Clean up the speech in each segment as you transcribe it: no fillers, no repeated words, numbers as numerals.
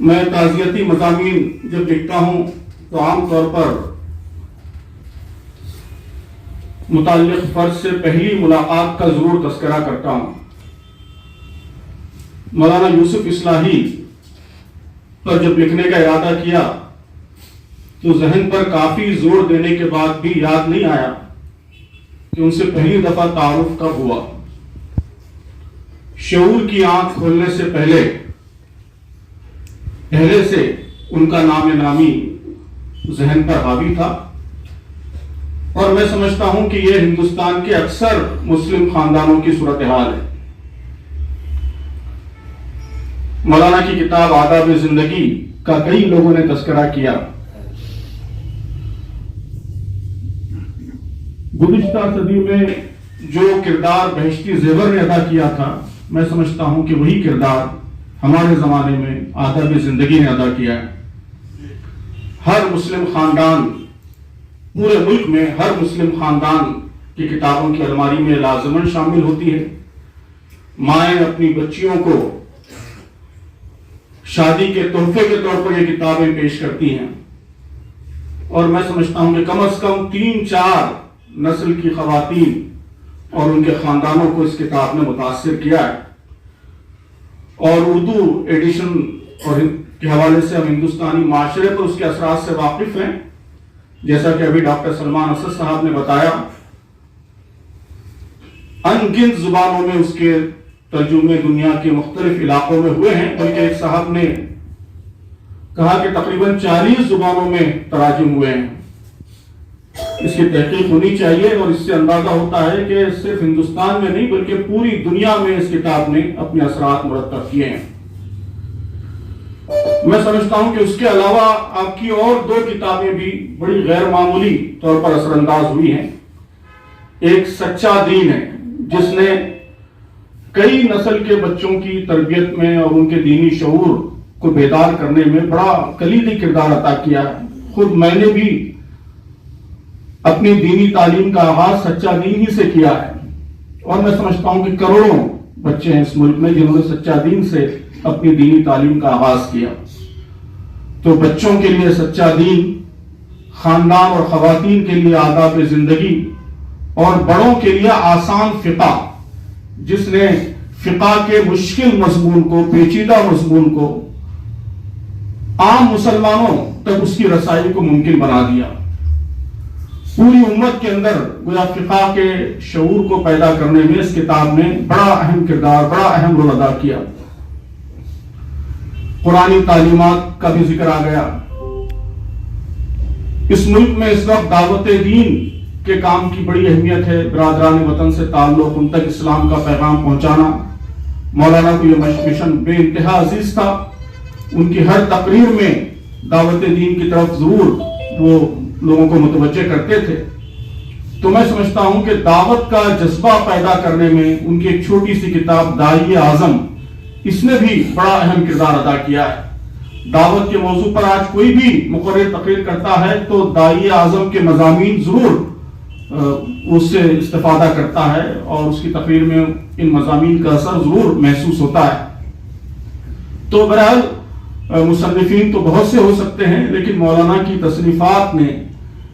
میں تعزیتی مضامین جب لکھتا ہوں تو عام طور پر متعلق فرد سے پہلی ملاقات کا ضرور تذکرہ کرتا ہوں۔ مولانا یوسف اصلاحی پر جب لکھنے کا ارادہ کیا تو ذہن پر کافی زور دینے کے بعد بھی یاد نہیں آیا کہ ان سے پہلی دفعہ تعارف کب ہوا۔ شعور کی آنکھ کھولنے سے پہلے سے ان کا نام نامی ذہن پر حاوی تھا، اور میں سمجھتا ہوں کہ یہ ہندوستان کے اکثر مسلم خاندانوں کی صورتحال ہے۔ مولانا کی کتاب آداب زندگی کا کئی لوگوں نے تذکرہ کیا۔ گزشتہ صدی میں جو کردار بہشتی زیور نے ادا کیا تھا، میں سمجھتا ہوں کہ وہی کردار ہمارے زمانے میں آداب زندگی نے ادا کیا ہے۔ ہر مسلم خاندان، پورے ملک میں ہر مسلم خاندان کی کتابوں کی الماری میں لازماً شامل ہوتی ہے۔ مائیں اپنی بچیوں کو شادی کے تحفے کے طور پر یہ کتابیں پیش کرتی ہیں، اور میں سمجھتا ہوں کہ کم از کم 3-4 نسل کی خواتین اور ان کے خاندانوں کو اس کتاب نے متاثر کیا ہے۔ اور اردو ایڈیشن اور کے حوالے سے ہم ہندوستانی معاشرے پر اس کے اثرات سے واقف ہیں۔ جیسا کہ ابھی ڈاکٹر سلمان اسد صاحب نے بتایا، ان گنت زبانوں میں اس کے ترجمے دنیا کے مختلف علاقوں میں ہوئے ہیں، بلکہ ایک صاحب نے کہا کہ تقریباً 40 زبانوں میں تراجم ہوئے ہیں۔ اس کی تحقیق ہونی چاہیے، اور اس سے اندازہ ہوتا ہے کہ صرف ہندوستان میں نہیں بلکہ پوری دنیا میں اس کتاب نے اپنے اثرات مرتب کیے ہیں۔ میں سمجھتا ہوں کہ اس کے علاوہ آپ کی اور 2 کتابیں بھی بڑی غیر معمولی طور پر اثر انداز ہوئی ہیں۔ ایک سچا دین ہے، جس نے کئی نسل کے بچوں کی تربیت میں اور ان کے دینی شعور کو بیدار کرنے میں بڑا کلیدی کردار عطا کیا ہے۔ خود میں نے بھی اپنی دینی تعلیم کا آغاز سچا دین ہی سے کیا ہے، اور میں سمجھتا ہوں کہ کروڑوں بچے ہیں اس ملک میں جنہوں نے سچا دین سے اپنی دینی تعلیم کا آغاز کیا۔ تو بچوں کے لیے سچا دین، خاندان اور خواتین کے لیے آداب زندگی، اور بڑوں کے لیے آسان فقہ، جس نے فقہ کے مشکل مضمون کو، پیچیدہ مضمون کو عام مسلمانوں تک اس کی رسائی کو ممکن بنا دیا۔ پوری امت کے اندر گویا فقہ کے شعور کو پیدا کرنے میں اس کتاب نے بڑا اہم کردار، بڑا اہم رول ادا کیا۔ قرآنی تعلیمات کا بھی ذکر آ گیا۔ اس ملک میں اس وقت دعوت دین کے کام کی بڑی اہمیت ہے۔ برادران وطن سے تعلق، ان تک اسلام کا پیغام پہنچانا۔ مولانا کو یہ مشن بے انتہا عزیز تھا۔ ان کی ہر تقریر میں دعوت دین کی طرف ضرور وہ لوگوں کو متوجہ کرتے تھے۔ تو میں سمجھتا ہوں کہ دعوت کا جذبہ پیدا کرنے میں ان کی ایک چھوٹی سی کتاب داعی اعظم، اس نے بھی بڑا اہم کردار ادا کیا ہے۔ دعوت کے موضوع پر آج کوئی بھی مقرر تقریر کرتا ہے تو داعی اعظم کے مضامین ضرور اس سے استفادہ کرتا ہے، اور اس کی تقریر میں ان مضامین کا اثر ضرور محسوس ہوتا ہے۔ تو بہرحال مصنفین تو بہت سے ہو سکتے ہیں، لیکن مولانا کی تصنیفات نے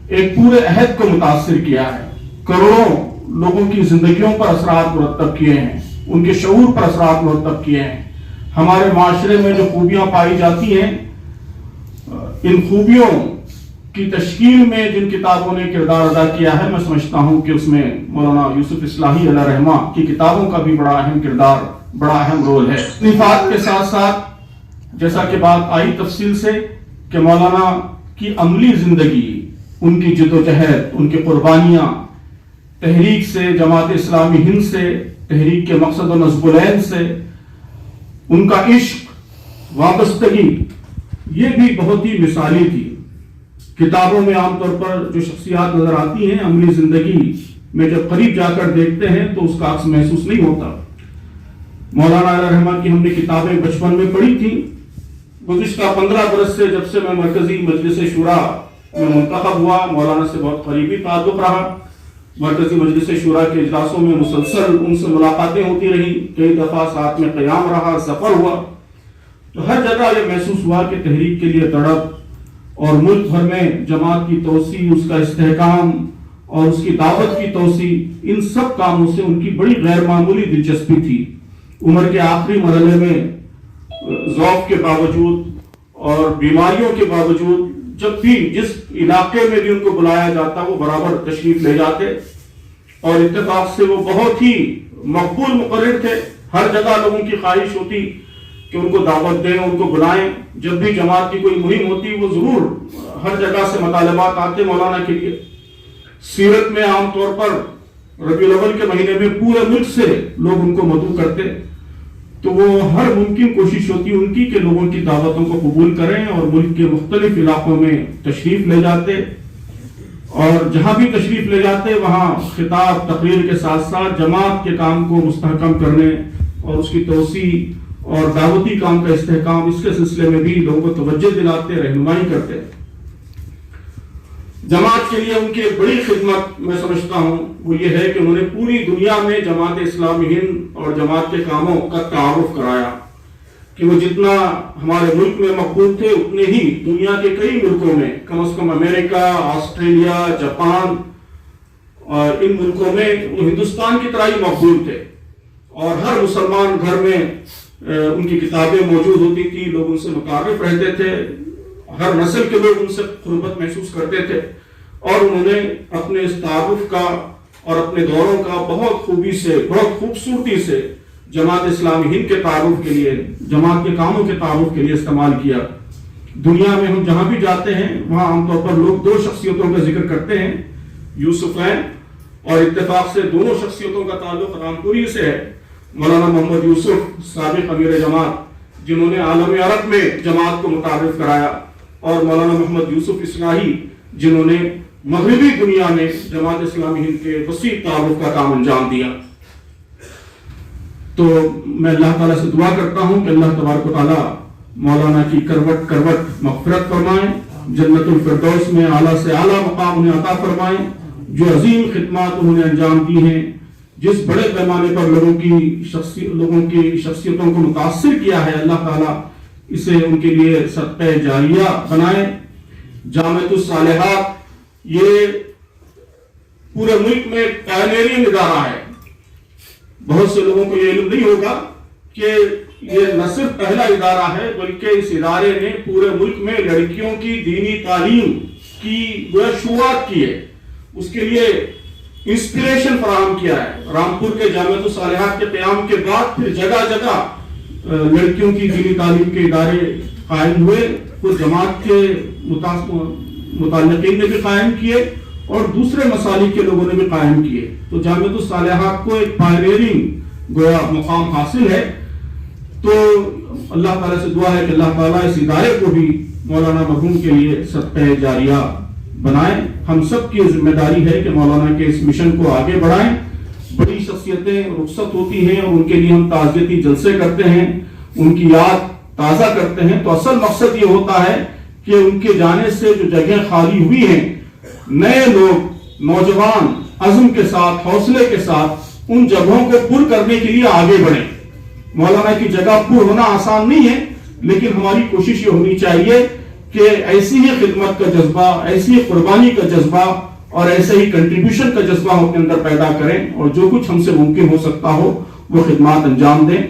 ایک پورے عہد کو متاثر کیا ہے۔ کروڑوں لوگوں کی زندگیوں پر اثرات مرتب کیے ہیں، ان کے شعور پر اثرات مرتب کیے ہیں۔ ہمارے معاشرے میں جو خوبیاں پائی جاتی ہیں، ان خوبیوں کی تشکیل میں جن کتابوں نے کردار ادا کیا ہے، میں سمجھتا ہوں کہ اس میں مولانا یوسف اصلاحی علیہ رحمہ کی کتابوں کا بھی بڑا اہم کردار، بڑا اہم رول ہے۔ تصنیفات کے ساتھ ساتھ جیسا کہ بات آئی تفصیل سے کہ مولانا کی عملی زندگی، ان کی جدوجہد، ان کی قربانیاں، تحریک سے، جماعت اسلامی ہند سے، تحریک کے مقصد و نصب العین سے، ان کا عشق، وابستگی، یہ بھی بہت ہی مثالی تھی۔ کتابوں میں عام طور پر جو شخصیات نظر آتی ہیں، عملی زندگی میں جب قریب جا کر دیکھتے ہیں تو اس کا عکس محسوس نہیں ہوتا۔ مولانا علیہ رحمہ کی ہم نے کتابیں بچپن میں پڑھی تھیں۔ گزشتہ 15 برس سے جب سے میں مرکزی مجلس شورا میں منتخب ہوا، مولانا سے بہت قریبی تعلق رہا۔ مرکزی مجلس شورا کے اجلاسوں میں مسلسل ان سے ملاقاتیں ہوتی رہی، کئی دفعہ ساتھ میں قیام رہا، سفر ہوا۔ تو ہر جگہ یہ محسوس ہوا کہ تحریک کے لیے تڑپ اور ملک بھر میں جماعت کی توسیع، اس کا استحکام اور اس کی دعوت کی توسیع، ان سب کاموں سے ان کی بڑی غیر معمولی دلچسپی تھی۔ عمر کے آخری مرحلے میں ذوق کے باوجود اور بیماریوں کے باوجود جب بھی جس علاقے میں بھی ان کو بلایا جاتا وہ برابر تشریف لے جاتے، اور اتفاق سے وہ بہت ہی مقبول مقرر تھے۔ ہر جگہ لوگوں کی خواہش ہوتی کہ ان کو دعوت دیں، ان کو بلائیں۔ جب بھی جماعت کی کوئی مہم ہوتی وہ ضرور ہر جگہ سے مطالبات آتے مولانا کے لیے۔ سیرت میں عام طور پر ربیع الاول کے مہینے میں پورے ملک سے لوگ ان کو مدعو کرتے، تو وہ ہر ممکن کوشش ہوتی ان کی کہ لوگوں کی دعوتوں کو قبول کریں اور ملک کے مختلف علاقوں میں تشریف لے جاتے، اور جہاں بھی تشریف لے جاتے وہاں خطاب تقریر کے ساتھ ساتھ جماعت کے کام کو مستحکم کرنے اور اس کی توسیع اور دعوتی کام کا استحکام، اس کے سلسلے میں بھی لوگوں کو توجہ دلاتے، رہنمائی کرتے۔ جماعت کے لیے ان کی ایک بڑی خدمت میں سمجھتا ہوں وہ یہ ہے کہ انہوں نے پوری دنیا میں جماعت اسلامی ہند اور جماعت کے کاموں کا تعارف کرایا، کہ وہ جتنا ہمارے ملک میں مقبول تھے اتنے ہی دنیا کے کئی ملکوں میں، کم از کم امریکہ، آسٹریلیا، جاپان اور ان ملکوں میں وہ ہندوستان کی طرح ہی مقبول تھے، اور ہر مسلمان گھر میں ان کی کتابیں موجود ہوتی تھی، لوگ ان سے متعارف رہتے تھے، ہر نسل کے لوگ ان سے قربت محسوس کرتے تھے، اور انہوں نے اپنے اس تعارف کا اور اپنے دوروں کا بہت خوبی سے، بہت خوبصورتی سے جماعت اسلامی ہند کے تعارف کے لیے، جماعت کے کاموں کے تعارف کے لیے استعمال کیا۔ دنیا میں ہم جہاں بھی جاتے ہیں وہاں عام طور پر لوگ دو شخصیتوں کا ذکر کرتے ہیں، یوسفین، اور اتفاق سے دونوں شخصیتوں کا تعلق رامپوری سے ہے۔ مولانا محمد یوسف سابق امیر جماعت جنہوں نے عالم عرب میں جماعت کو متعارف کرایا، اور مولانا محمد یوسف اصلاحی جنہوں نے مغربی دنیا میں جماعت اسلامی ہند کے وسیع تعارف کا کام انجام دیا۔ تو میں اللہ تعالیٰ سے دعا کرتا ہوں کہ اللہ تبارک و تعالیٰ مولانا کی کروٹ کروٹ مغفرت فرمائیں، جنت الفردوس میں اعلیٰ سے اعلیٰ مقام انہیں عطا فرمائیں۔ جو عظیم خدمات انہوں نے انجام دی ہیں، جس بڑے پیمانے پر لوگوں کی شخصیتوں کو متاثر کیا ہے، اللہ تعالیٰ اسے ان کے لیے صدقہ جاریہ بنائے۔ جامعۃ الصالحات یہ پورے ملک میں پائنیرنگ ادارہ ہے۔ بہت سے لوگوں کو یہ علم نہیں ہوگا کہ یہ نہ صرف پہلا ادارہ ہے بلکہ اس ادارے نے پورے ملک میں لڑکیوں کی دینی تعلیم کی شروعات کی ہے، اس کے لیے انسپریشن فراہم کیا ہے۔ رامپور کے جامعۃ الصالحات کے قیام کے بعد پھر جگہ جگہ لڑکیوں کی دینی تعلیم کے ادارے قائم ہوئے، خود جماعت کے متعلقین نے بھی قائم کیے اور دوسرے مسالک کے لوگوں نے بھی قائم کیے۔ تو جامعۃ الصالحات کو ایک پائنیرنگ گویا مقام حاصل ہے۔ تو اللہ تعالیٰ سے دعا ہے کہ اللہ تعالیٰ اس ادارے کو بھی مولانا مرحوم کے لیے صدقہ جاریہ بنائیں۔ ہم سب کی ذمہ داری ہے کہ مولانا کے اس مشن کو آگے بڑھائیں۔ بڑی شخصیتیں رخصت ہوتی ہیں اور ان کے لیے ہم تعزیتی جلسے کرتے ہیں، ان کی یاد تازہ کرتے ہیں، تو اصل مقصد یہ ہوتا ہے کہ ان کے جانے سے جو جگہیں خالی ہوئی ہیں، نئے لوگ، نوجوان عزم کے ساتھ، حوصلے کے ساتھ ان جگہوں کو پر کرنے کے لیے آگے بڑھیں۔ مولانا کی جگہ پر ہونا آسان نہیں ہے، لیکن ہماری کوشش یہ ہونی چاہیے کہ ایسی ہی خدمت کا جذبہ، ایسی ہی قربانی کا جذبہ اور ایسے ہی کنٹریبیوشن کا جذبہ ہم اپنے اندر پیدا کریں، اور جو کچھ ہم سے ممکن ہو سکتا ہو وہ خدمات انجام دیں۔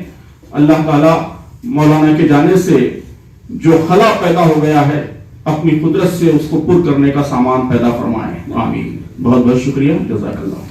اللہ تعالیٰ مولانا کے جانے سے جو خلا پیدا ہو گیا ہے اپنی قدرت سے اس کو پر کرنے کا سامان پیدا فرمائے، آمین۔ بہت بہت شکریہ، جزاک اللہ۔